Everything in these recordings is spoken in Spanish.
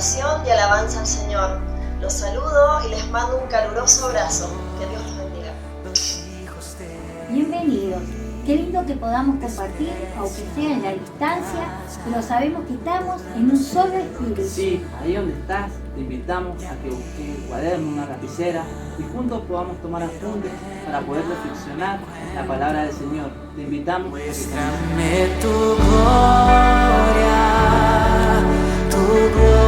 oración y alabanza al Señor. Los saludo y les mando un caluroso abrazo. Que Dios los bendiga. Bienvenidos. Qué lindo que podamos compartir, aunque sea en la distancia, pero sabemos que estamos en un solo espíritu. Sí, ahí donde estás, te invitamos a que busques un cuaderno, una lapicera y juntos podamos tomar apuntes para poder reflexionar la palabra del Señor. Te invitamos. Muéstrame tu gloria, tu gloria.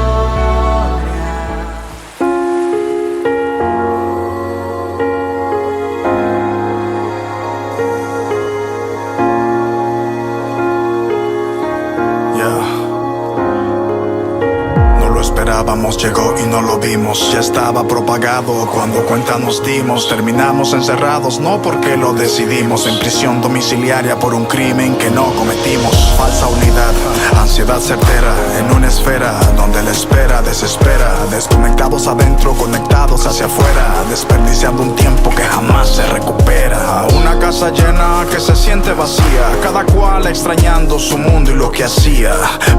Llegó y no lo vimos, ya estaba propagado cuando cuenta nos dimos. Terminamos encerrados, no porque lo decidimos, en prisión domiciliaria por un crimen que no cometimos. Falsa unidad, ansiedad certera, en una esfera donde la espera desespera. Desconectados adentro, conectados hacia afuera, desperdiciando un tiempo que jamás se recupera. Una casa llena que se siente vacía, cada cual extrañando su mundo y lo que hacía.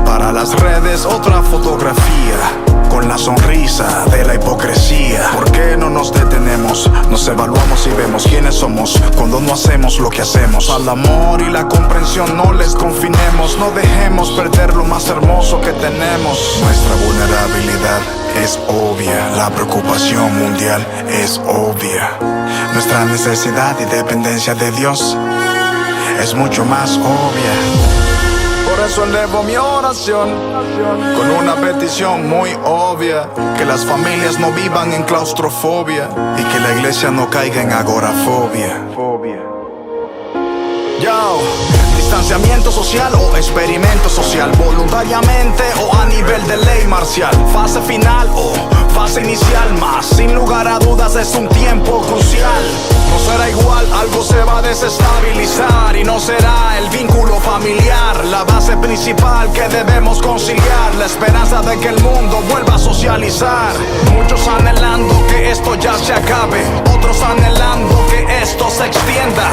Para las redes otra fotografía, con la sonrisa de la hipocresía. ¿Por qué no nos detenemos? Nos evaluamos y vemos quiénes somos cuando no hacemos lo que hacemos. Al amor y la comprensión no les confinemos, no dejemos perder lo más hermoso que tenemos. Nuestra vulnerabilidad es obvia, la preocupación mundial es obvia. Nuestra necesidad y dependencia de Dios es mucho más obvia. Por eso elevo mi oración con una petición muy obvia: que las familias no vivan en claustrofobia y que la iglesia no caiga en agorafobia. Yo, distanciamiento social o experimento social, voluntariamente o a nivel de ley marcial, fase final o fase inicial, más sin lugar a dudas es un tiempo crucial. No será igual, algo se va a desestabilizar y no será el vínculo familiar la base principal que debemos conciliar, la esperanza de que el mundo vuelva a socializar. Muchos anhelando que esto ya se acabe, otros anhelando que esto se extienda.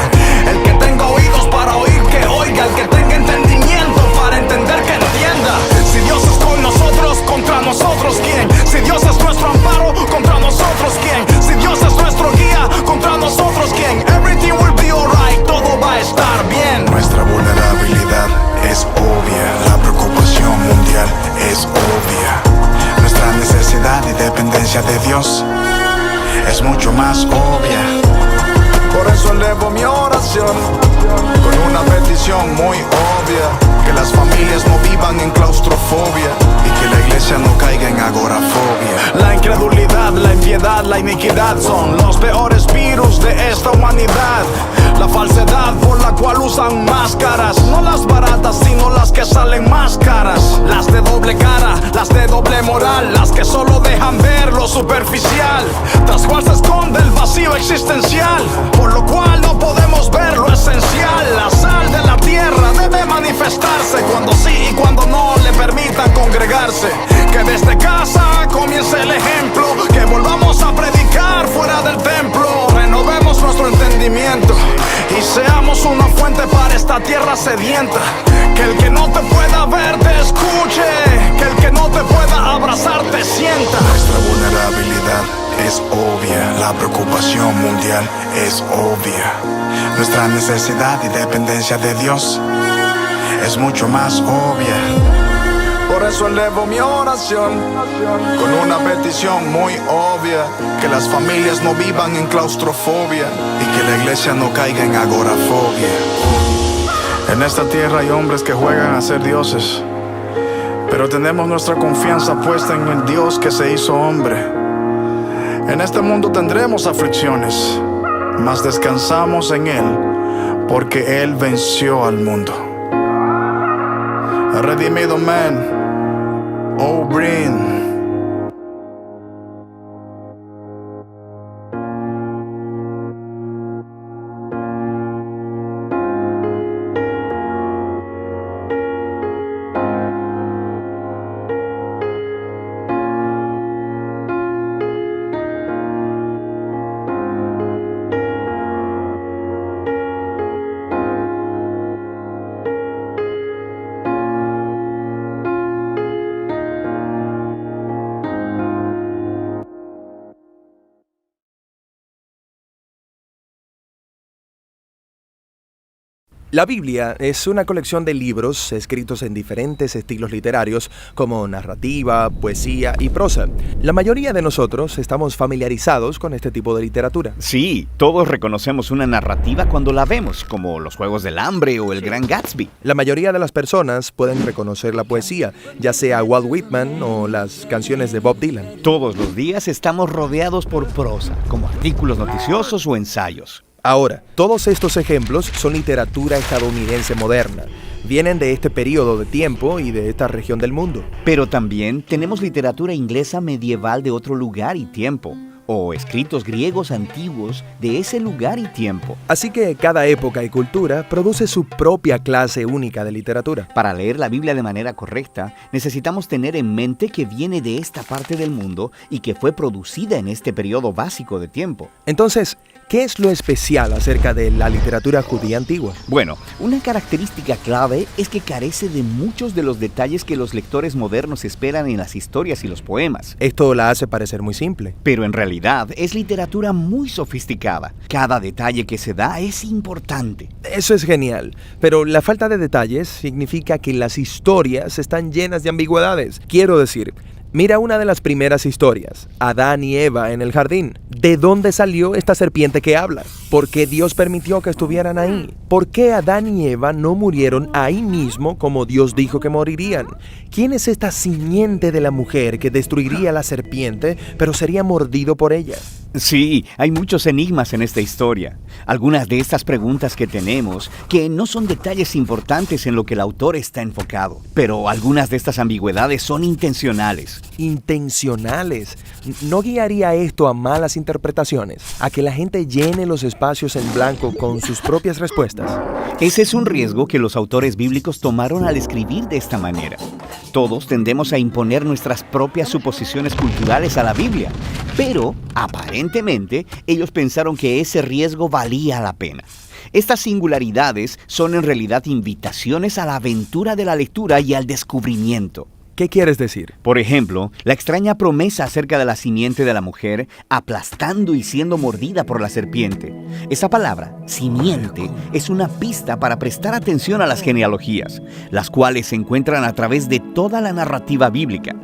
El que tenga oídos para oír que oiga, el que tenga entendimiento para entender que entienda. Si Dios es con nosotros, contra nosotros ¿quién? Si Dios es nuestro amparo, contra nosotros ¿quién? Si Dios es nuestro guía, contra nosotros ¿quién? Everything will be alright, todo va a estar bien. Nuestra vulnerabilidad es obvia, la preocupación mundial es obvia. Nuestra necesidad y dependencia de Dios es mucho más obvia. Por eso elevo mi oración con una petición muy obvia: que las familias no vivan en claustrofobia y que la iglesia no caiga en agorafobia. La incredulidad, la impiedad, la iniquidad son los peores virus de esta humanidad. La falsedad por la cual usan máscaras, no las baratas sino las que salen más caras. Las de doble cara, las de doble moral, las que solo dejan ver lo superficial, tras cual se esconde el vacío existencial, por lo cual no podemos ver lo esencial. La sal de la tierra debe manifestarse cuando sí y cuando no le permitan congregarse. Que desde casa comience el ejemplo, que volvamos a predicar fuera del templo. Renovemos nuestro entendimiento y seamos una fuente para esta tierra sedienta. Que el que no te pueda ver te escuche, que el que no te pueda abrazar te sienta. Nuestra vulnerabilidad es obvia, la preocupación mundial es obvia. Nuestra necesidad y dependencia de Dios es mucho más obvia. Por eso elevo mi oración con una petición muy obvia: que las familias no vivan en claustrofobia y que la iglesia no caiga en agorafobia. En esta tierra hay hombres que juegan a ser dioses, pero tenemos nuestra confianza puesta en el Dios que se hizo hombre. En este mundo tendremos aflicciones, mas descansamos en Él, porque Él venció al mundo. Redimido man, O'Brien. La Biblia es una colección de libros escritos en diferentes estilos literarios como narrativa, poesía y prosa. La mayoría de nosotros estamos familiarizados con este tipo de literatura. Sí, todos reconocemos una narrativa cuando la vemos, como Los Juegos del Hambre o El Gran Gatsby. La mayoría de las personas pueden reconocer la poesía, ya sea Walt Whitman o las canciones de Bob Dylan. Todos los días estamos rodeados por prosa, como artículos noticiosos o ensayos. Ahora, todos estos ejemplos son literatura estadounidense moderna. Vienen de este periodo de tiempo y de esta región del mundo. Pero también tenemos literatura inglesa medieval de otro lugar y tiempo, o escritos griegos antiguos de ese lugar y tiempo. Así que cada época y cultura produce su propia clase única de literatura. Para leer la Biblia de manera correcta, necesitamos tener en mente que viene de esta parte del mundo y que fue producida en este periodo básico de tiempo. Entonces, ¿qué es lo especial acerca de la literatura judía antigua? Bueno, una característica clave es que carece de muchos de los detalles que los lectores modernos esperan en las historias y los poemas. Esto la hace parecer muy simple. Pero en realidad es literatura muy sofisticada. Cada detalle que se da es importante. Eso es genial, pero la falta de detalles significa que las historias están llenas de ambigüedades. Quiero decir, mira una de las primeras historias, Adán y Eva en el jardín. ¿De dónde salió esta serpiente que habla? ¿Por qué Dios permitió que estuvieran ahí? ¿Por qué Adán y Eva no murieron ahí mismo como Dios dijo que morirían? ¿Quién es esta simiente de la mujer que destruiría a la serpiente, pero sería mordido por ella? Sí, hay muchos enigmas en esta historia. Algunas de estas preguntas que tenemos, que no son detalles importantes en lo que el autor está enfocado, pero algunas de estas ambigüedades son intencionales. Intencionales. ¿No guiaría esto a malas interpretaciones? ¿A que la gente llene los espacios en blanco con sus propias respuestas? Ese es un riesgo que los autores bíblicos tomaron al escribir de esta manera. Todos tendemos a imponer nuestras propias suposiciones culturales a la Biblia, pero aparentemente ellos pensaron que ese riesgo valía la pena. Estas singularidades son en realidad invitaciones a la aventura de la lectura y al descubrimiento. ¿Qué quieres decir? Por ejemplo, la extraña promesa acerca de la simiente de la mujer aplastando y siendo mordida por la serpiente. Esa palabra, simiente, es una pista para prestar atención a las genealogías, las cuales se encuentran a través de toda la narrativa bíblica.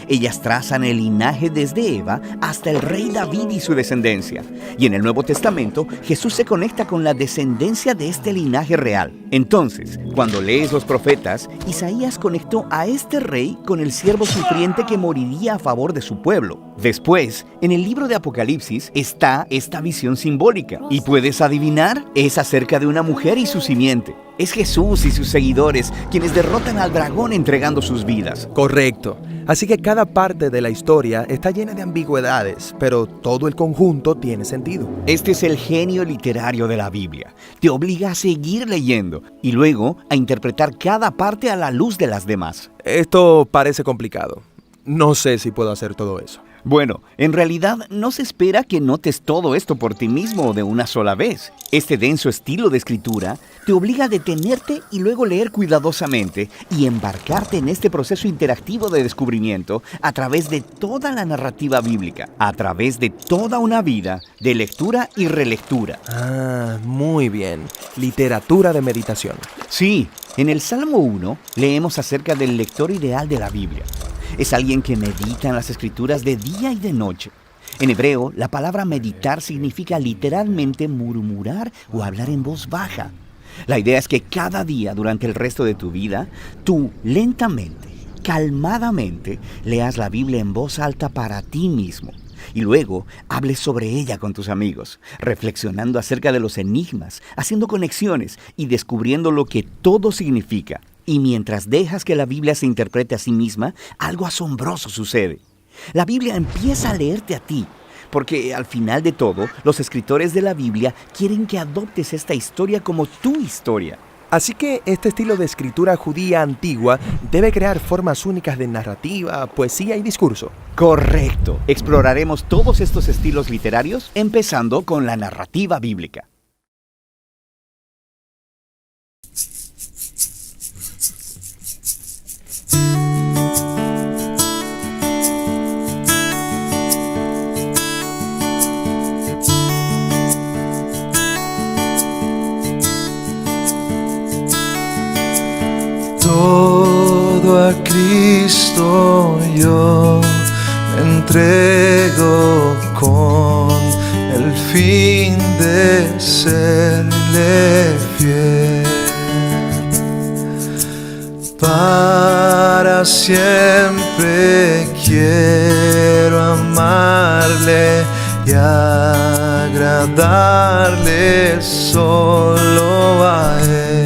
Ellas trazan el linaje desde Eva hasta el rey David y su descendencia. Y en el Nuevo Testamento, Jesús se conecta con la descendencia de este linaje real. Entonces, cuando lees los profetas, Isaías conectó a este rey con el siervo sufriente que moriría a favor de su pueblo. Después, en el libro de Apocalipsis está esta visión simbólica. ¿Y puedes adivinar? Es acerca de una mujer y su simiente. Es Jesús y sus seguidores quienes derrotan al dragón entregando sus vidas. Correcto. Así que cada parte de la historia está llena de ambigüedades, pero todo el conjunto tiene sentido. Este es el genio literario de la Biblia. Te obliga a seguir leyendo y luego a interpretar cada parte a la luz de las demás. Esto parece complicado. No sé si puedo hacer todo eso. Bueno, en realidad no se espera que notes todo esto por ti mismo de una sola vez. Este denso estilo de escritura te obliga a detenerte y luego leer cuidadosamente y embarcarte en este proceso interactivo de descubrimiento a través de toda la narrativa bíblica, a través de toda una vida de lectura y relectura. Ah, muy bien. Literatura de meditación. Sí, en el Salmo 1 leemos acerca del lector ideal de la Biblia. Es alguien que medita en las escrituras de día y de noche. En hebreo, la palabra meditar significa literalmente murmurar o hablar en voz baja. La idea es que cada día durante el resto de tu vida, tú lentamente, calmadamente, leas la Biblia en voz alta para ti mismo. Y luego hables sobre ella con tus amigos, reflexionando acerca de los enigmas, haciendo conexiones y descubriendo lo que todo significa. Y mientras dejas que la Biblia se interprete a sí misma, algo asombroso sucede. La Biblia empieza a leerte a ti, porque al final de todo, los escritores de la Biblia quieren que adoptes esta historia como tu historia. Así que este estilo de escritura judía antigua debe crear formas únicas de narrativa, poesía y discurso. Correcto. Exploraremos todos estos estilos literarios, empezando con la narrativa bíblica. Todo a Cristo yo me entrego con el fin de serle fiel. Para siempre quiero amarle y agradarle solo a Él.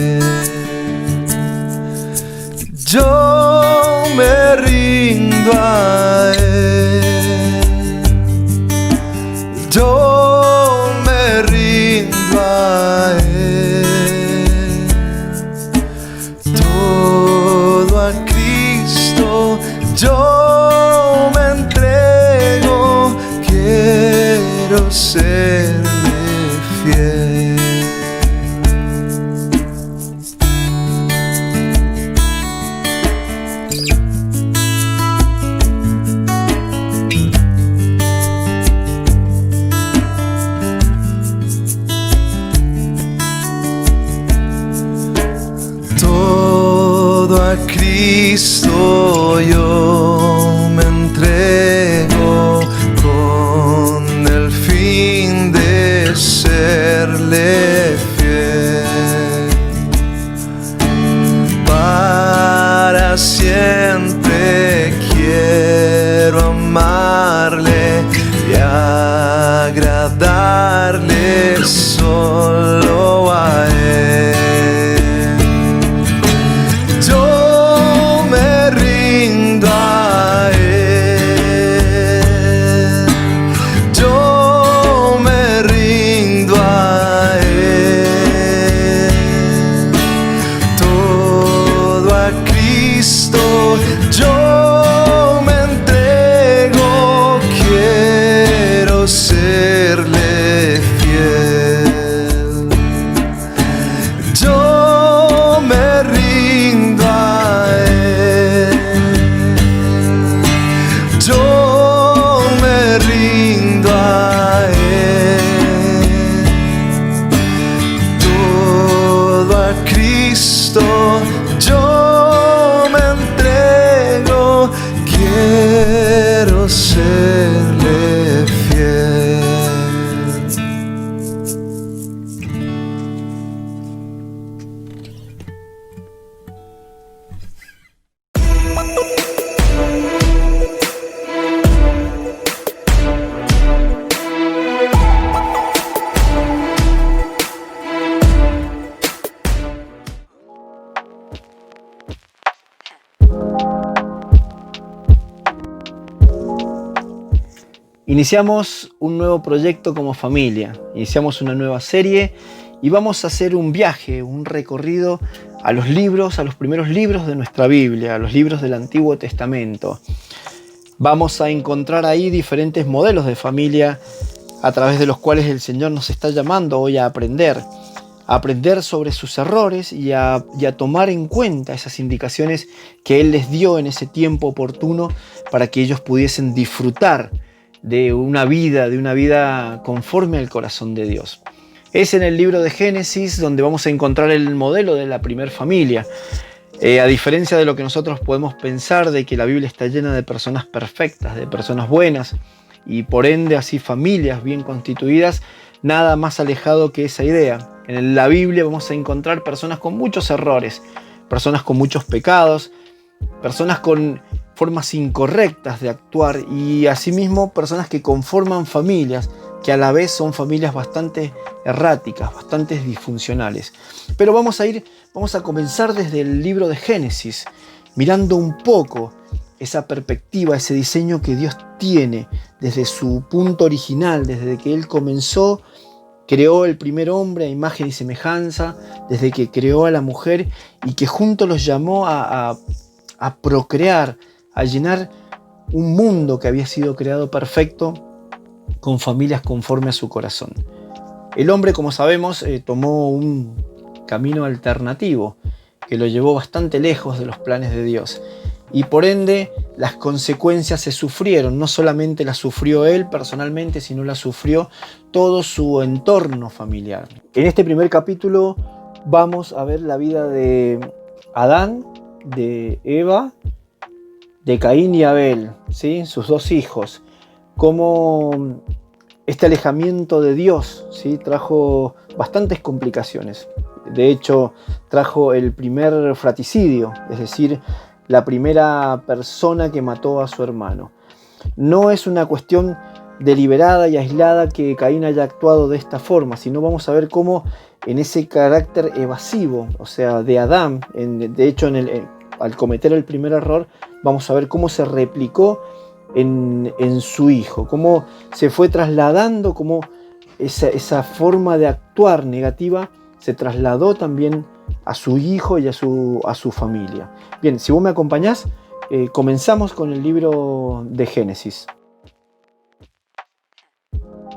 Yo me rindo a Él, yo me rindo a Él, todo a Cristo yo me entrego, quiero serle fiel. A Cristo yo me entrego con el fin de serle fiel. Para siempre quiero amarle y agradarle solo a Él. Serle fiel, yo me rindo a Él, yo me rindo a Él, todo a Cristo yo me entrego, quiero serle fiel. Iniciamos un nuevo proyecto como familia, iniciamos una nueva serie y vamos a hacer un viaje, un recorrido a los libros, a los primeros libros de nuestra Biblia, a los libros del Antiguo Testamento. Vamos a encontrar ahí diferentes modelos de familia a través de los cuales el Señor nos está llamando hoy a aprender sobre sus errores y a tomar en cuenta esas indicaciones que Él les dio en ese tiempo oportuno para que ellos pudiesen disfrutar de una vida conforme al corazón de Dios. Es en el libro de Génesis donde vamos a encontrar el modelo de la primer familia. A diferencia de lo que nosotros podemos pensar de que la Biblia está llena de personas perfectas, de personas buenas y por ende así familias bien constituidas, nada más alejado que esa idea. En la Biblia vamos a encontrar personas con muchos errores, personas con muchos pecados, personas con formas incorrectas de actuar y asimismo personas que conforman familias que a la vez son familias bastante erráticas, bastante disfuncionales. Pero vamos a comenzar desde el libro de Génesis, mirando un poco esa perspectiva, ese diseño que Dios tiene desde su punto original, desde que Él comenzó, creó el primer hombre a imagen y semejanza, desde que creó a la mujer y que juntos los llamó a procrear, a llenar un mundo que había sido creado perfecto con familias conforme a su corazón. El hombre, como sabemos, tomó un camino alternativo que lo llevó bastante lejos de los planes de Dios y por ende las consecuencias se sufrieron. No solamente las sufrió él personalmente, sino las sufrió todo su entorno familiar. En este primer capítulo vamos a ver la vida de Adán de Eva, de Caín y Abel, ¿sí? Sus dos hijos. Cómo este alejamiento de Dios, ¿sí? Trajo bastantes complicaciones. De hecho, trajo el primer fratricidio, es decir, la primera persona que mató a su hermano. No es una cuestión deliberada y aislada que Caín haya actuado de esta forma, sino vamos a ver cómo en ese carácter evasivo, o sea, de Adán, de hecho al cometer el primer error, vamos a ver cómo se replicó en su hijo, cómo se fue trasladando, cómo esa forma de actuar negativa se trasladó también a su hijo y a su familia. Bien, si vos me acompañás, comenzamos con el libro de Génesis.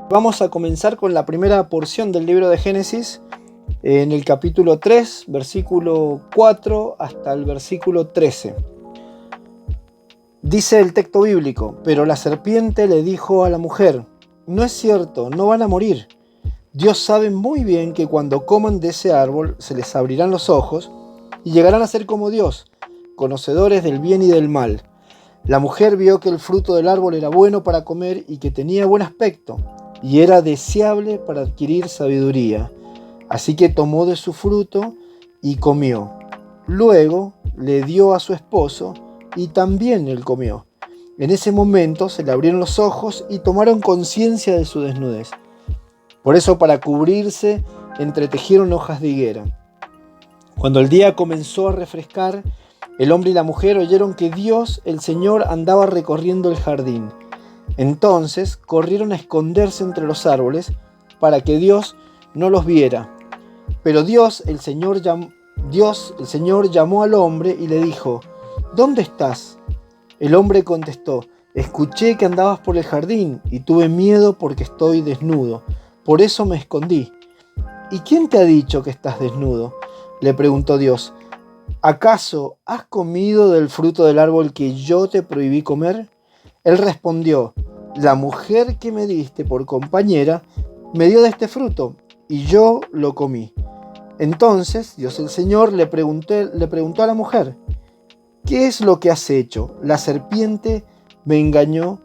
Vamos a comenzar con la primera porción del libro de Génesis, en el capítulo 3, versículo 4 hasta el versículo 13. Dice el texto bíblico: pero la serpiente le dijo a la mujer: no es cierto, no van a morir. Dios sabe muy bien que cuando coman de ese árbol se les abrirán los ojos y llegarán a ser como Dios, conocedores del bien y del mal. La mujer vio que el fruto del árbol era bueno para comer y que tenía buen aspecto, y era deseable para adquirir sabiduría. Así que tomó de su fruto y comió. Luego le dio a su esposo y también él comió. En ese momento se le abrieron los ojos y tomaron conciencia de su desnudez. Por eso, para cubrirse, entretejieron hojas de higuera. Cuando el día comenzó a refrescar, el hombre y la mujer oyeron que Dios, el Señor, andaba recorriendo el jardín. Entonces corrieron a esconderse entre los árboles para que Dios no los viera. Pero Dios, el Señor, llamó al hombre y le dijo: ¿dónde estás? El hombre contestó: escuché que andabas por el jardín y tuve miedo porque estoy desnudo. Por eso me escondí. ¿Y quién te ha dicho que estás desnudo?, le preguntó Dios. ¿Acaso has comido del fruto del árbol que yo te prohibí comer? Él respondió: la mujer que me diste por compañera me dio de este fruto y yo lo comí. Entonces Dios el Señor le preguntó a la mujer: ¿qué es lo que has hecho? La serpiente me engañó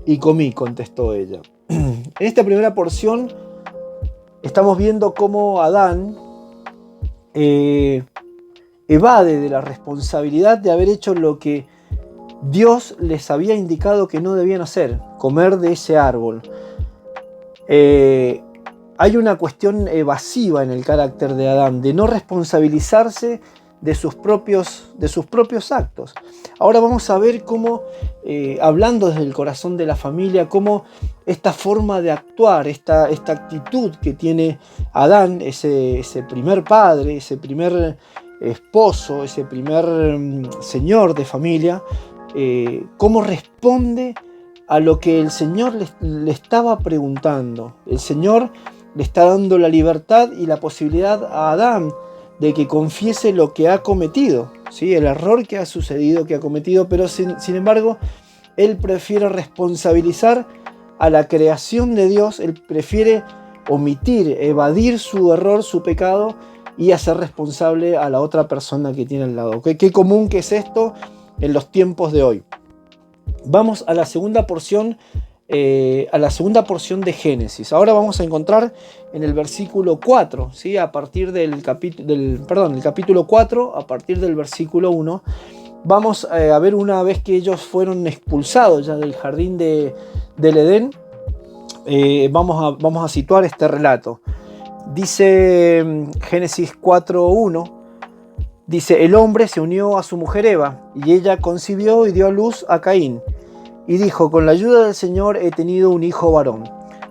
y comí, contestó ella. En esta primera porción estamos viendo cómo Adán evade de la responsabilidad de haber hecho lo que Dios les había indicado que no debían hacer: comer de ese árbol. Hay una cuestión evasiva en el carácter de Adán, de no responsabilizarse de sus propios actos. Ahora vamos a ver cómo, hablando desde el corazón de la familia, cómo esta forma de actuar, esta actitud que tiene Adán, ese primer padre, ese primer esposo, ese primer señor de familia, cómo responde a lo que el Señor le estaba preguntando. El Señor le está dando la libertad y la posibilidad a Adán de que confiese lo que ha cometido, ¿sí? El error que ha sucedido, que ha cometido, pero sin embargo, él prefiere responsabilizar a la creación de Dios, él prefiere omitir, evadir su error, su pecado, y hacer responsable a la otra persona que tiene al lado. Qué común que es esto en los tiempos de hoy. Vamos a la segunda porción, de Génesis. Ahora vamos a encontrar en el versículo 4, ¿sí? A partir el capítulo 4, a partir del versículo 1, vamos a ver, una vez que ellos fueron expulsados ya del jardín del Edén, vamos a situar este relato. Dice Génesis 4:1, dice: el hombre se unió a su mujer Eva, y ella concibió y dio a luz a Caín. Y dijo: con la ayuda del Señor he tenido un hijo varón.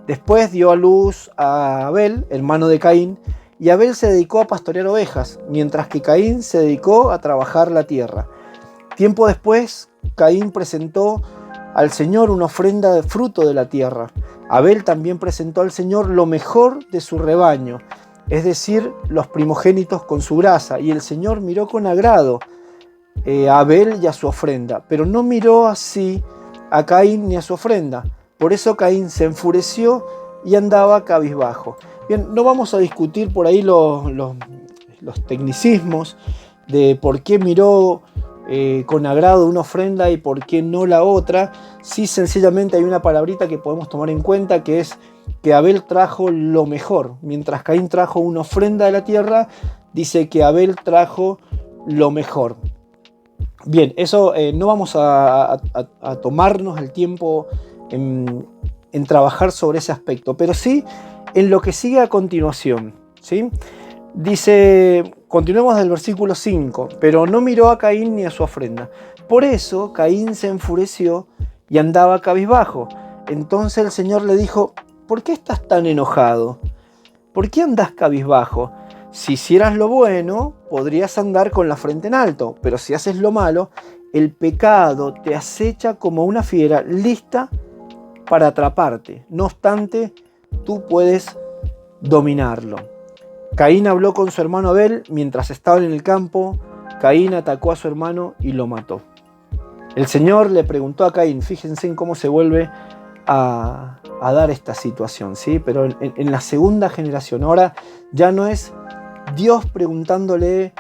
Después dio a luz a Abel, hermano de Caín, y Abel se dedicó a pastorear ovejas, mientras que Caín se dedicó a trabajar la tierra. Tiempo después, Caín presentó al Señor una ofrenda de fruto de la tierra. Abel también presentó al Señor lo mejor de su rebaño, es decir, los primogénitos con su grasa, y el Señor miró con agrado a Abel y a su ofrenda, pero no miró así a Caín ni a su ofrenda. Por eso Caín se enfureció y andaba cabizbajo. Bien, no vamos a discutir por ahí los tecnicismos de por qué miró con agrado una ofrenda y por qué no la otra. Sí, sencillamente hay una palabrita que podemos tomar en cuenta, que es que Abel trajo lo mejor. Mientras Caín trajo una ofrenda de la tierra, dice que Abel trajo lo mejor. Bien, eso no vamos a tomarnos el tiempo en trabajar sobre ese aspecto, pero sí en lo que sigue a continuación, ¿sí? Dice, continuemos del versículo 5, pero no miró a Caín ni a su ofrenda. Por eso Caín se enfureció y andaba cabizbajo. Entonces el Señor le dijo, ¿por qué estás tan enojado? ¿Por qué andas cabizbajo? Si hicieras lo bueno, podrías andar con la frente en alto, pero si haces lo malo, el pecado te acecha como una fiera lista para atraparte. No obstante, tú puedes dominarlo. Caín habló con su hermano Abel mientras estaban en el campo. Caín atacó a su hermano y lo mató. El Señor le preguntó a Caín, fíjense en cómo se vuelve a dar esta situación, ¿sí? Pero en la segunda generación, ahora ya no es Dios preguntándole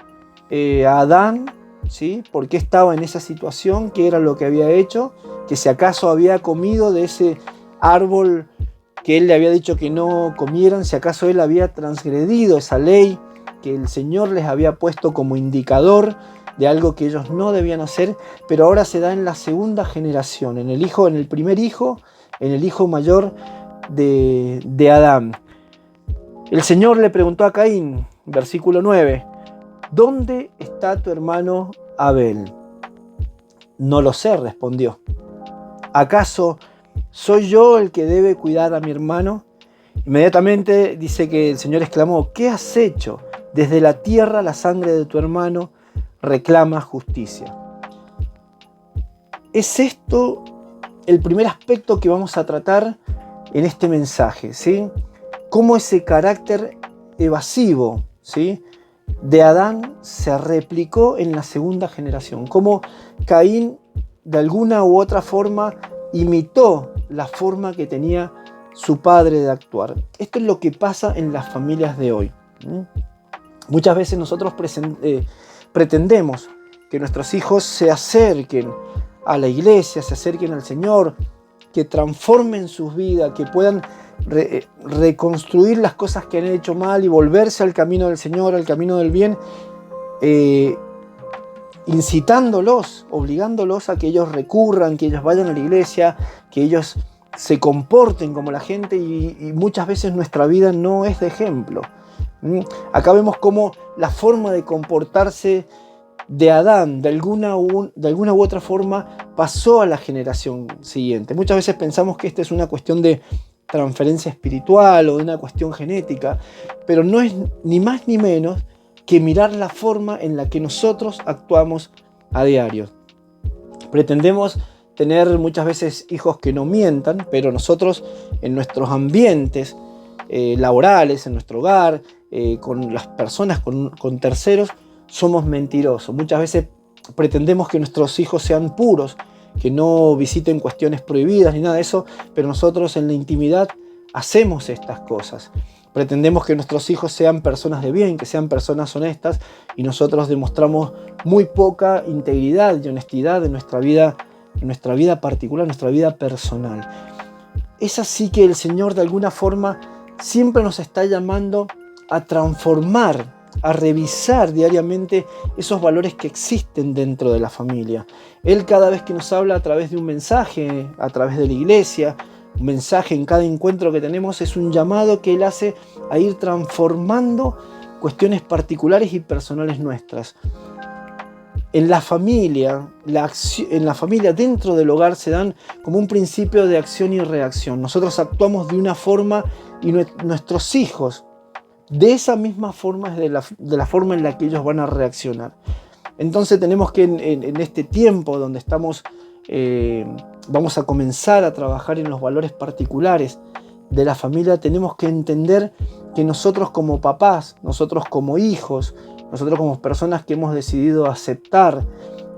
a Adán, ¿sí?, por qué estaba en esa situación, qué era lo que había hecho, que si acaso había comido de ese árbol que él le había dicho que no comieran, si acaso él había transgredido esa ley que el Señor les había puesto como indicador de algo que ellos no debían hacer, pero ahora se da en la segunda generación, en el primer hijo, en el hijo mayor de Adán. El Señor le preguntó a Caín, versículo 9, ¿dónde está tu hermano Abel? No lo sé, respondió. ¿Acaso soy yo el que debe cuidar a mi hermano? Inmediatamente dice que el Señor exclamó, ¿qué has hecho? Desde la tierra la sangre de tu hermano reclama justicia. Es esto el primer aspecto que vamos a tratar en este mensaje, ¿sí? Cómo ese carácter evasivo, ¿sí?, de Adán se replicó en la segunda generación. Cómo Caín de alguna u otra forma imitó la forma que tenía su padre de actuar. Esto es lo que pasa en las familias de hoy. Muchas veces nosotros pretendemos que nuestros hijos se acerquen a la iglesia, se acerquen al Señor, que transformen sus vidas, que puedan reconstruir las cosas que han hecho mal y volverse al camino del Señor, al camino del bien, incitándolos, obligándolos a que ellos recurran, que ellos vayan a la iglesia, que ellos se comporten como la gente, y muchas veces nuestra vida no es de ejemplo. Acá vemos cómo la forma de comportarse de Adán de alguna u otra forma pasó a la generación siguiente. Muchas veces pensamos que esta es una cuestión de transferencia espiritual o de una cuestión genética, pero no es ni más ni menos que mirar la forma en la que nosotros actuamos a diario. Pretendemos tener muchas veces hijos que no mientan, pero nosotros en nuestros ambientes laborales, en nuestro hogar, con las personas, con terceros, somos mentirosos. Muchas veces pretendemos que nuestros hijos sean puros, que no visiten cuestiones prohibidas ni nada de eso, pero nosotros en la intimidad hacemos estas cosas. Pretendemos que nuestros hijos sean personas de bien, que sean personas honestas, y nosotros demostramos muy poca integridad y honestidad en nuestra vida particular, en nuestra vida personal. Es así que el Señor de alguna forma siempre nos está llamando a transformar, a revisar diariamente esos valores que existen dentro de la familia. Él cada vez que nos habla a través de un mensaje, a través de la iglesia, un mensaje en cada encuentro que tenemos, es un llamado que Él hace a ir transformando cuestiones particulares y personales nuestras. En la familia, dentro del hogar, se dan como un principio de acción y reacción. Nosotros actuamos de una forma y nuestros hijos de esa misma forma es de la forma en la que ellos van a reaccionar. Entonces tenemos que en este tiempo donde estamos, vamos a comenzar a trabajar en los valores particulares de la familia, tenemos que entender que nosotros como papás, nosotros como hijos, nosotros como personas que hemos decidido aceptar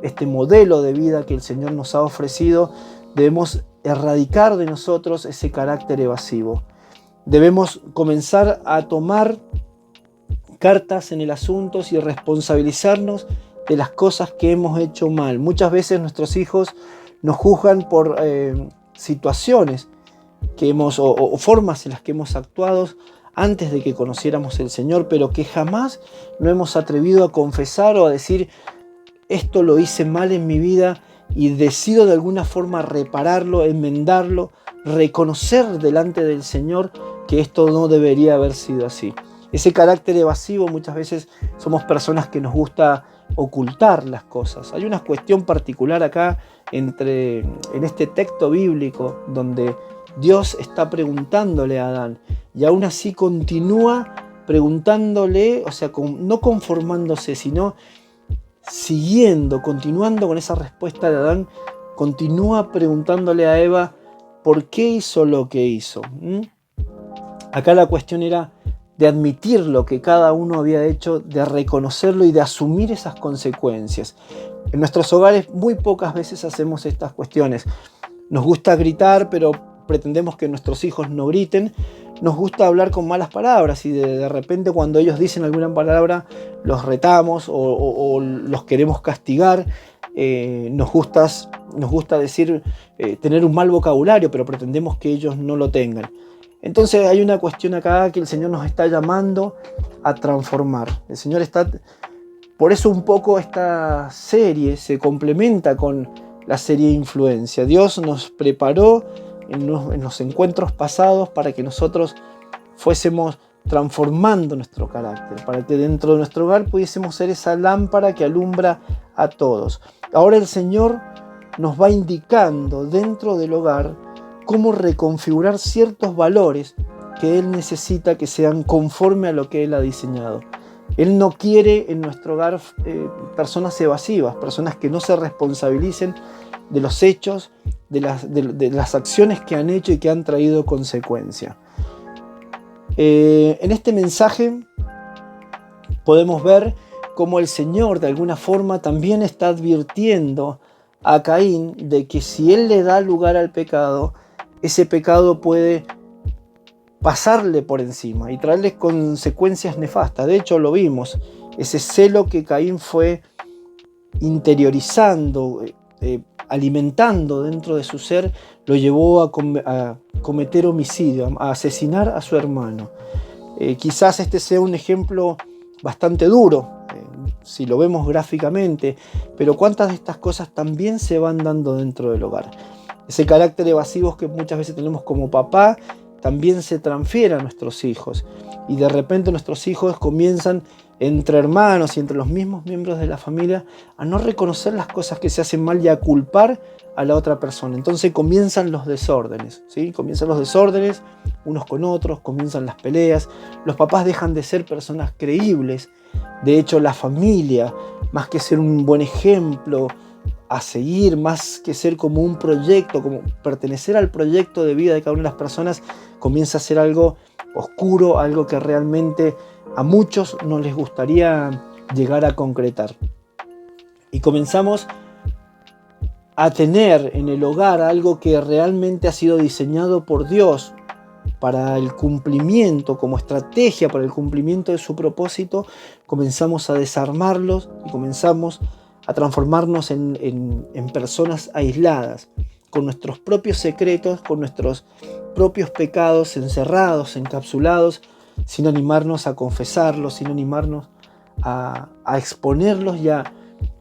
este modelo de vida que el Señor nos ha ofrecido, debemos erradicar de nosotros ese carácter evasivo. Debemos comenzar a tomar cartas en el asunto y responsabilizarnos de las cosas que hemos hecho mal. Muchas veces nuestros hijos nos juzgan por situaciones que hemos o formas en las que hemos actuado antes de que conociéramos el Señor, pero que jamás no hemos atrevido a confesar o a decir: esto lo hice mal en mi vida y decido de alguna forma repararlo, enmendarlo, reconocer delante del Señor que esto no debería haber sido así. Ese carácter evasivo, muchas veces somos personas que nos gusta ocultar las cosas. Hay una cuestión particular acá en este texto bíblico donde Dios está preguntándole a Adán y aún así continúa preguntándole, o sea, no conformándose, sino siguiendo, continuando con esa respuesta de Adán, continúa preguntándole a Eva por qué hizo lo que hizo. Acá la cuestión era de admitir lo que cada uno había hecho, de reconocerlo y de asumir esas consecuencias. En nuestros hogares muy pocas veces hacemos estas cuestiones. Nos gusta gritar, pero pretendemos que nuestros hijos no griten. Nos gusta hablar con malas palabras y de repente cuando ellos dicen alguna palabra los retamos o los queremos castigar. Nos gusta decir, tener un mal vocabulario, pero pretendemos que ellos no lo tengan. Entonces hay una cuestión acá que el Señor nos está llamando a transformar. El Señor está... Por eso un poco esta serie se complementa con la serie Influencia. Dios nos preparó en los encuentros pasados para que nosotros fuésemos transformando nuestro carácter, para que dentro de nuestro hogar pudiésemos ser esa lámpara que alumbra a todos. Ahora el Señor nos va indicando dentro del hogar cómo reconfigurar ciertos valores que Él necesita que sean conforme a lo que Él ha diseñado. Él no quiere en nuestro hogar personas evasivas, personas que no se responsabilicen de los hechos, de las acciones que han hecho y que han traído consecuencia. En este mensaje podemos ver cómo el Señor de alguna forma también está advirtiendo a Caín de que si él le da lugar al pecado, ese pecado puede pasarle por encima y traerle consecuencias nefastas. De hecho lo vimos, ese celo que Caín fue interiorizando, alimentando dentro de su ser, lo llevó a cometer homicidio, a asesinar a su hermano. Quizás este sea un ejemplo bastante duro, si lo vemos gráficamente, pero cuántas de estas cosas también se van dando dentro del hogar. Ese carácter evasivo que muchas veces tenemos como papá también se transfiere a nuestros hijos y de repente nuestros hijos comienzan entre hermanos y entre los mismos miembros de la familia a no reconocer las cosas que se hacen mal y a culpar a la otra persona. Entonces comienzan los desórdenes, ¿sí? Comienzan los desórdenes unos con otros, comienzan las peleas, los papás dejan de ser personas creíbles. De hecho, la familia, más que ser un buen ejemplo a seguir, más que ser como un proyecto, como pertenecer al proyecto de vida de cada una de las personas, comienza a ser algo oscuro, algo que realmente a muchos no les gustaría llegar a concretar. Y comenzamos a tener en el hogar algo que realmente ha sido diseñado por Dios para el cumplimiento, como estrategia para el cumplimiento de su propósito. Comenzamos a desarmarlos y comenzamos a transformarnos en personas aisladas, con nuestros propios secretos, con nuestros propios pecados encerrados, encapsulados, sin animarnos a confesarlos, sin animarnos a exponerlos y a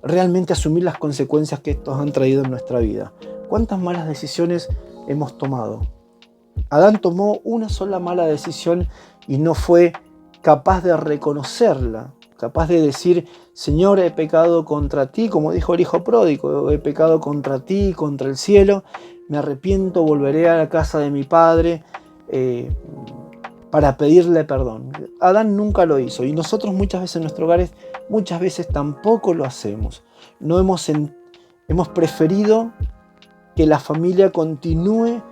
realmente asumir las consecuencias que estos han traído en nuestra vida. ¿Cuántas malas decisiones hemos tomado? Adán tomó una sola mala decisión y no fue capaz de reconocerla, capaz de decir: Señor, he pecado contra ti, como dijo el hijo pródigo, he pecado contra ti, contra el cielo, me arrepiento, volveré a la casa de mi padre para pedirle perdón. Adán nunca lo hizo y nosotros muchas veces en nuestros hogares, muchas veces tampoco lo hacemos. No hemos preferido que la familia continúe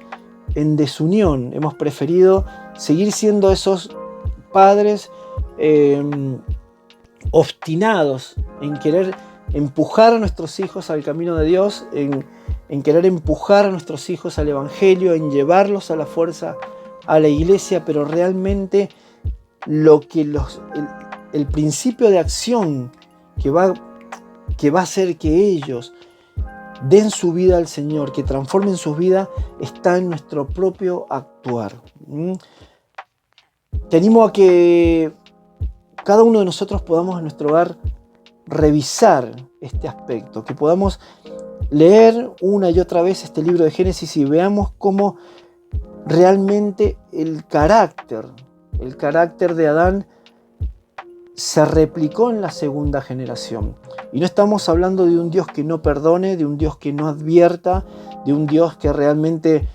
en desunión, hemos preferido seguir siendo esos padres obstinados en querer empujar a nuestros hijos al camino de Dios, en querer empujar a nuestros hijos al Evangelio, en llevarlos a la fuerza a la iglesia, pero realmente lo que el principio de acción que va a hacer que ellos den su vida al Señor, que transformen su vida, está en nuestro propio actuar. Te animo a que cada uno de nosotros podamos en nuestro hogar revisar este aspecto, que podamos leer una y otra vez este libro de Génesis y veamos cómo realmente el carácter de Adán se replicó en la segunda generación. Y no estamos hablando de un Dios que no perdone, de un Dios que no advierta, de un Dios que realmente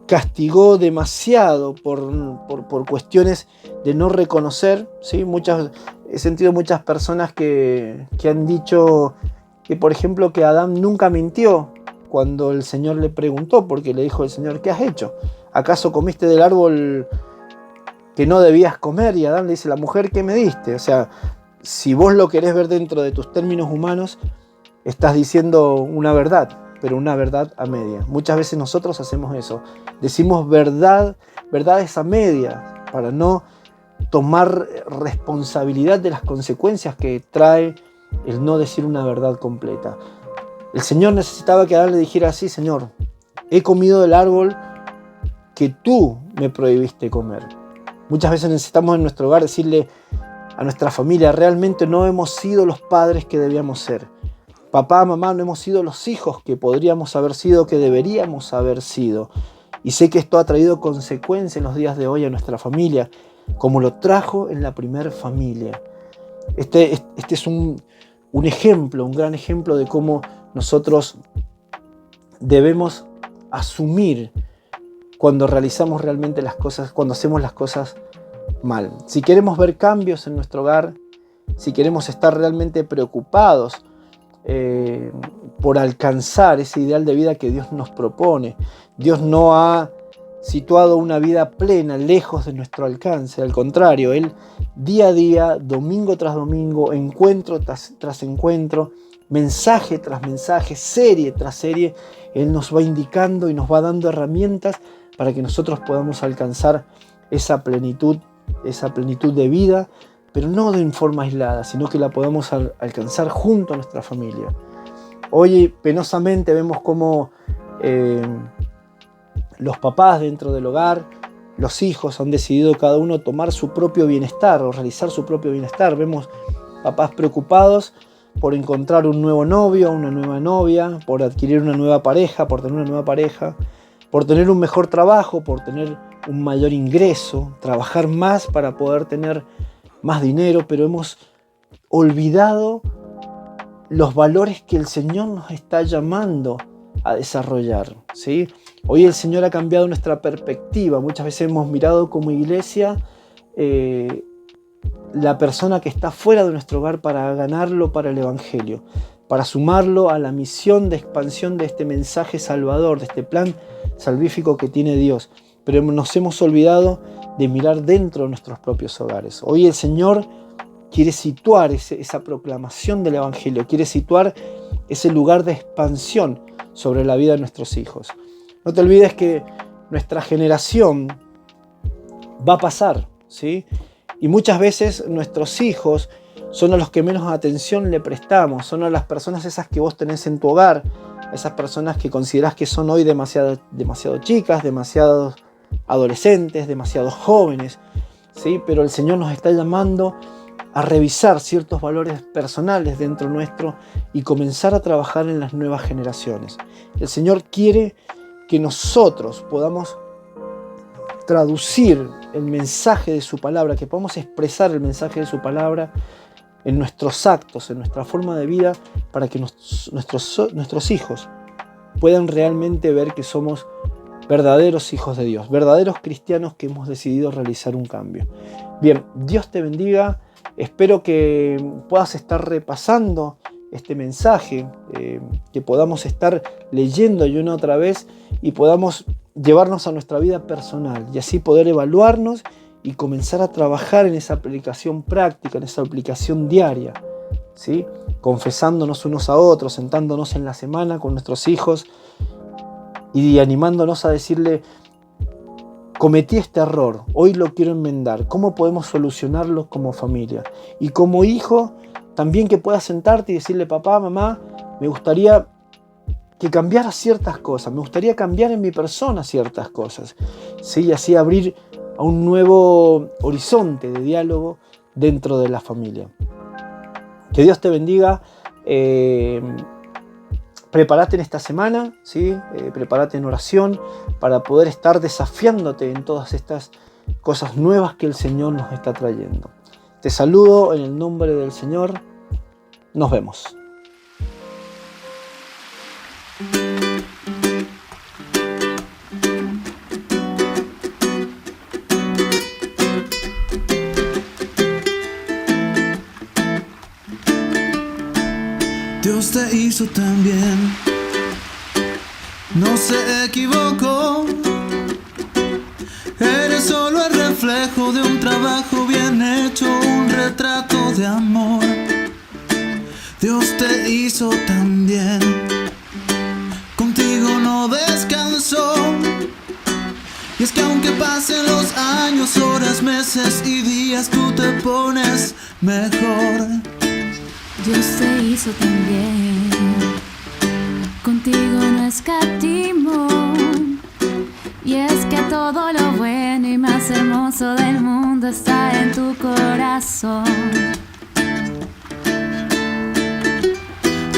castigó demasiado por cuestiones de no reconocer, ¿sí? He sentido muchas personas que han dicho que, por ejemplo, que Adán nunca mintió cuando el Señor le preguntó, porque le dijo el Señor: ¿qué has hecho? ¿Acaso comiste del árbol que no debías comer? Y Adán le dice: la mujer que me diste. O sea, si vos lo querés ver dentro de tus términos humanos, estás diciendo una verdad, pero una verdad a media. Muchas veces nosotros hacemos eso. Decimos verdades a media, para no tomar responsabilidad de las consecuencias que trae el no decir una verdad completa. El Señor necesitaba que Adán le dijera así: Señor, he comido del árbol que tú me prohibiste comer. Muchas veces necesitamos en nuestro hogar decirle a nuestra familia: realmente no hemos sido los padres que debíamos ser. Papá, mamá, no hemos sido los hijos que podríamos haber sido, que deberíamos haber sido. Y sé que esto ha traído consecuencias en los días de hoy a nuestra familia, como lo trajo en la primer familia. Este es un ejemplo, un gran ejemplo de cómo nosotros debemos asumir cuando realizamos realmente las cosas, cuando hacemos las cosas mal. Si queremos ver cambios en nuestro hogar, si queremos estar realmente preocupados por alcanzar ese ideal de vida que Dios nos propone, Dios no ha situado una vida plena lejos de nuestro alcance. Al contrario, Él día a día, domingo tras domingo, encuentro tras encuentro, mensaje tras mensaje, serie tras serie, Él nos va indicando y nos va dando herramientas para que nosotros podamos alcanzar esa plenitud de vida, pero no de forma aislada, sino que la podamos alcanzar junto a nuestra familia. Hoy penosamente vemos cómo los papás dentro del hogar, los hijos han decidido cada uno tomar su propio bienestar o realizar su propio bienestar. Vemos papás preocupados por encontrar un nuevo novio, una nueva novia, por adquirir una nueva pareja, por tener una nueva pareja, por tener un mejor trabajo, por tener un mayor ingreso, trabajar más para poder tener más dinero, pero hemos olvidado los valores que el Señor nos está llamando a desarrollar, ¿sí? Hoy el Señor ha cambiado nuestra perspectiva. Muchas veces hemos mirado como iglesia la persona que está fuera de nuestro hogar para ganarlo para el Evangelio, para sumarlo a la misión de expansión de este mensaje salvador, de este plan salvífico que tiene Dios. Pero nos hemos olvidado de mirar dentro de nuestros propios hogares. Hoy el Señor quiere situar esa proclamación del Evangelio, quiere situar ese lugar de expansión sobre la vida de nuestros hijos. No te olvides que nuestra generación va a pasar, ¿sí? Y muchas veces nuestros hijos son a los que menos atención le prestamos, son a las personas esas que vos tenés en tu hogar, esas personas que considerás que son hoy demasiado chicas, demasiados adolescentes, demasiado jóvenes, ¿sí? Pero el Señor nos está llamando a revisar ciertos valores personales dentro nuestro y comenzar a trabajar en las nuevas generaciones. El Señor quiere que nosotros podamos traducir el mensaje de su palabra, que podamos expresar el mensaje de su palabra en nuestros actos, en nuestra forma de vida, para que nuestros hijos puedan realmente ver que somos verdaderos hijos de Dios, verdaderos cristianos que hemos decidido realizar un cambio. Bien, Dios te bendiga. Espero que puedas estar repasando este mensaje, que podamos estar leyendo y una otra vez y podamos llevarnos a nuestra vida personal y así poder evaluarnos y comenzar a trabajar en esa aplicación práctica, en esa aplicación diaria, ¿sí? Confesándonos unos a otros, sentándonos en la semana con nuestros hijos y animándonos a decirle: cometí este error, hoy lo quiero enmendar, ¿cómo podemos solucionarlo como familia? Y como hijo, también que puedas sentarte y decirle, papá, mamá, me gustaría que cambiara ciertas cosas, me gustaría cambiar en mi persona ciertas cosas, ¿sí? Y así abrir a un nuevo horizonte de diálogo dentro de la familia. Que Dios te bendiga. Prepárate en esta semana, ¿sí? Prepárate en oración para poder estar desafiándote en todas estas cosas nuevas que el Señor nos está trayendo. Te saludo en el nombre del Señor. Nos vemos. Dios te hizo tan bien, no se equivocó. Eres solo el reflejo de un trabajo bien hecho, un retrato de amor. Dios te hizo tan bien, contigo no descansó. Y es que aunque pasen los años, horas, meses y días, tú te pones mejor. Dios te hizo tan bien, contigo no escatimó. Y es que todo lo bueno y más hermoso del mundo está en tu corazón.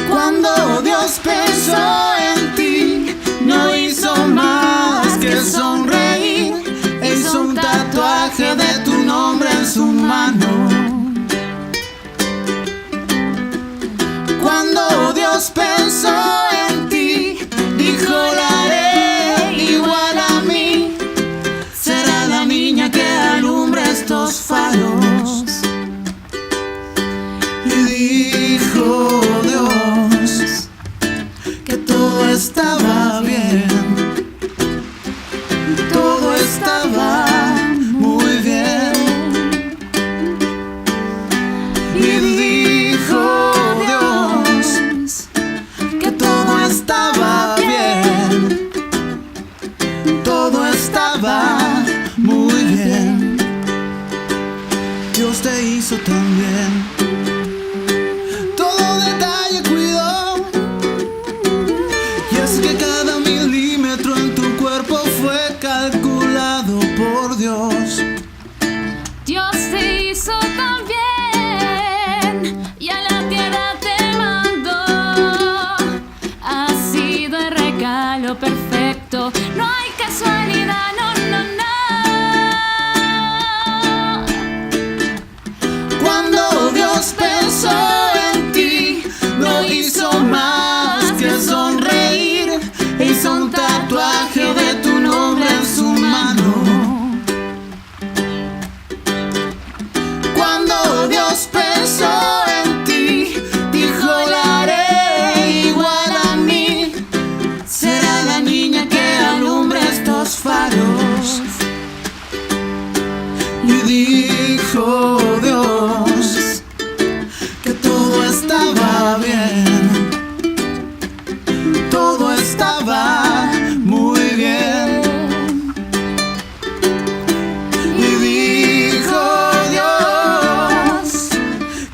Cuando Dios pensó en ti, no hizo más que sonreír. Hizo un tatuaje de tu nombre en su mano. Cuando Dios pensó en ti, dijo la haré igual a mí. Será la niña que alumbre estos faros. Y dijo Dios que todo estaba bien. Todo estaba muy bien. Y dijo estaba bien, todo estaba muy bien. Dios te hizo tan bien, todo detalle cuidó. Y es que cada milímetro en tu cuerpo fue calculado por Dios. Dios te hizo tan bien y a la tierra te mandó. Ha sido el regalo perfecto, no hay casualidad, no, no, no. Cuando Dios pensó en ti, no hizo más que sonreír. Hizo un tatuaje de tu nombre en su mano. Cuando Dios pensó en ti, dijo la haré igual a mí. Será la niña que alumbre estos faros. Y dijo Dios que todo estaba bien. Todo estaba muy bien. Y dijo Dios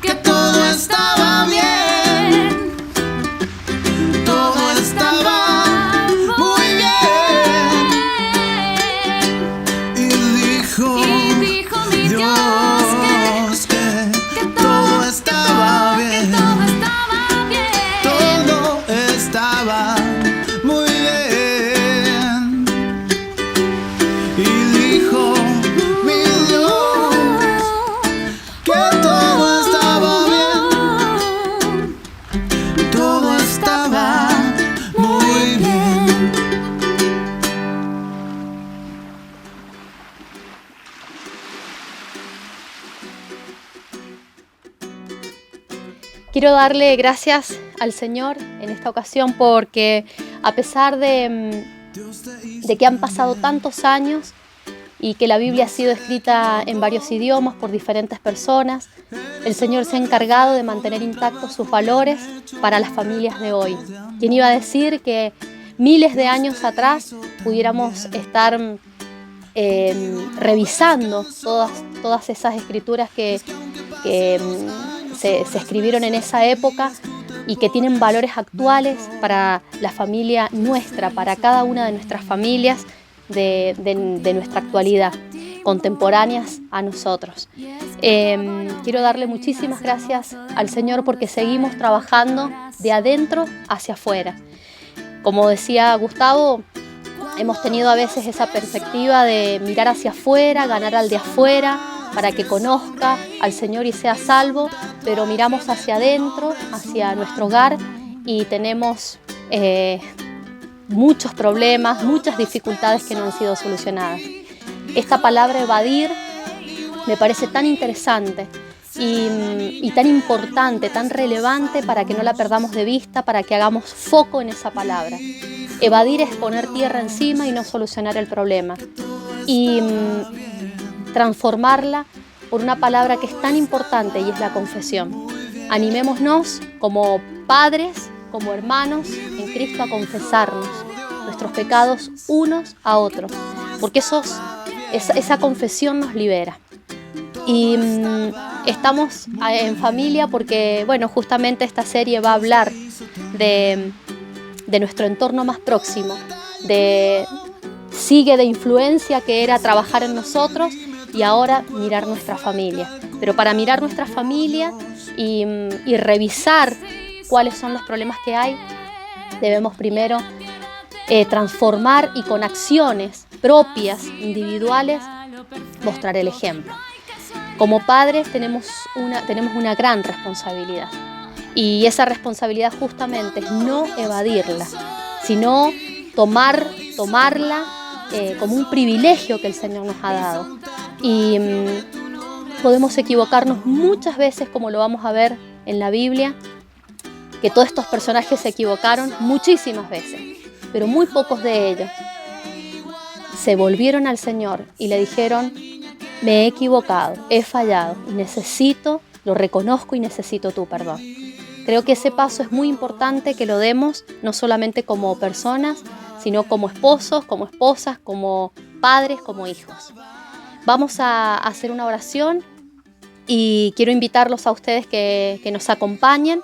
que todo estaba bien. Todo estaba muy bien. Y dijo mi Dios que todo estaba bien. Todo estaba muy bien. Y dijo mi Dios que todo estaba bien. Todo estaba muy bien. Quiero darle gracias al Señor en esta ocasión porque a pesar de que han pasado tantos años y que la Biblia ha sido escrita en varios idiomas por diferentes personas, el Señor se ha encargado de mantener intactos sus valores para las familias de hoy. ¿Quién iba a decir que miles de años atrás pudiéramos estar revisando todas esas escrituras que se escribieron en esa época y que tienen valores actuales para la familia nuestra, para cada una de nuestras familias de nuestra actualidad, contemporáneas a nosotros. Quiero darle muchísimas gracias al Señor porque seguimos trabajando de adentro hacia afuera. Como decía Gustavo, hemos tenido a veces esa perspectiva de mirar hacia afuera, ganar al de afuera, para que conozca al Señor y sea salvo, pero miramos hacia adentro, hacia nuestro hogar, y tenemos muchos problemas, muchas dificultades que no han sido solucionadas. Esta palabra evadir me parece tan interesante y tan importante, tan relevante para que no la perdamos de vista, para que hagamos foco en esa palabra. Evadir es poner tierra encima y no solucionar el problema. Y transformarla por una palabra que es tan importante y es la confesión. Animémonos como padres, como hermanos en Cristo a confesarnos nuestros pecados unos a otros, porque esa confesión nos libera. Y estamos en familia porque, bueno, justamente esta serie va a hablar de nuestro entorno más próximo, sigue de influencia que era trabajar en nosotros y ahora mirar nuestra familia. Pero para mirar nuestra familia y revisar cuáles son los problemas que hay, debemos primero transformar y con acciones propias, individuales, mostrar el ejemplo. Como padres tenemos una gran responsabilidad y esa responsabilidad justamente es no evadirla, sino tomarla como un privilegio que el Señor nos ha dado. Y podemos equivocarnos muchas veces, como lo vamos a ver en la Biblia, que todos estos personajes se equivocaron muchísimas veces, pero muy pocos de ellos se volvieron al Señor y le dijeron: me he equivocado, he fallado, lo reconozco y necesito tu perdón. Creo que ese paso es muy importante que lo demos, no solamente como personas, sino como esposos, como esposas, como padres, como hijos. Vamos a hacer una oración y quiero invitarlos a ustedes que nos acompañen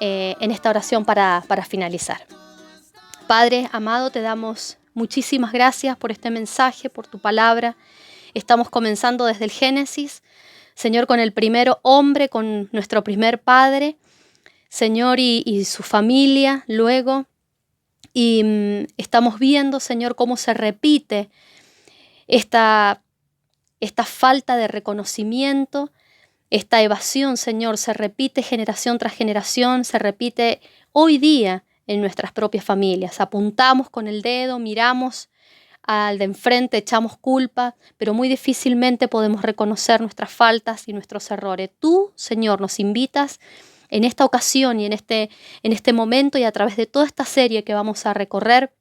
en esta oración para finalizar. Padre amado, te damos muchísimas gracias por este mensaje, por tu palabra. Estamos comenzando desde el Génesis, Señor, con el primer hombre, con nuestro primer padre, Señor, y su familia luego. Y estamos viendo, Señor, cómo se repite esta falta de reconocimiento, esta evasión, Señor, se repite generación tras generación, se repite hoy día en nuestras propias familias. Apuntamos con el dedo, miramos al de enfrente, echamos culpa, pero muy difícilmente podemos reconocer nuestras faltas y nuestros errores. Tú, Señor, nos invitas en esta ocasión y en este momento y a través de toda esta serie que vamos a recorrer,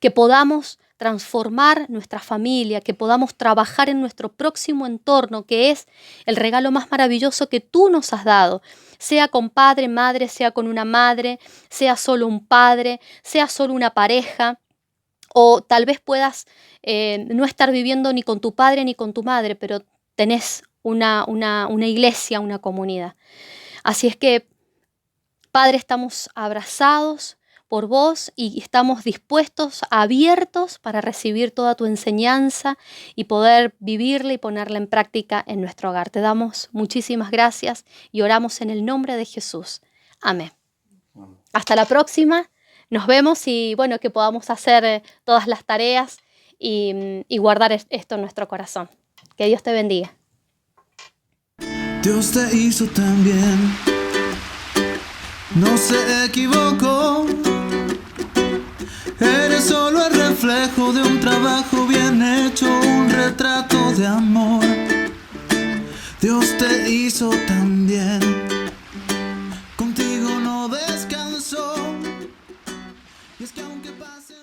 que podamos transformar nuestra familia, que podamos trabajar en nuestro próximo entorno, que es el regalo más maravilloso que tú nos has dado, sea con padre, madre, sea con una madre, sea solo un padre, sea solo una pareja, o tal vez puedas no estar viviendo ni con tu padre ni con tu madre, pero tenés una iglesia, una comunidad. Así es que, Padre, estamos abrazados por vos y estamos dispuestos, abiertos para recibir toda tu enseñanza y poder vivirla y ponerla en práctica en nuestro hogar. Te damos muchísimas gracias y oramos en el nombre de Jesús. Amén. Hasta la próxima. Nos vemos y bueno, que podamos hacer todas las tareas y guardar esto en nuestro corazón. Que Dios te bendiga. Dios te hizo tan bien, no se equivocó. Eres solo el reflejo de un trabajo bien hecho, un retrato de amor. Dios te hizo tan bien, contigo no descansó. Y es que aunque pase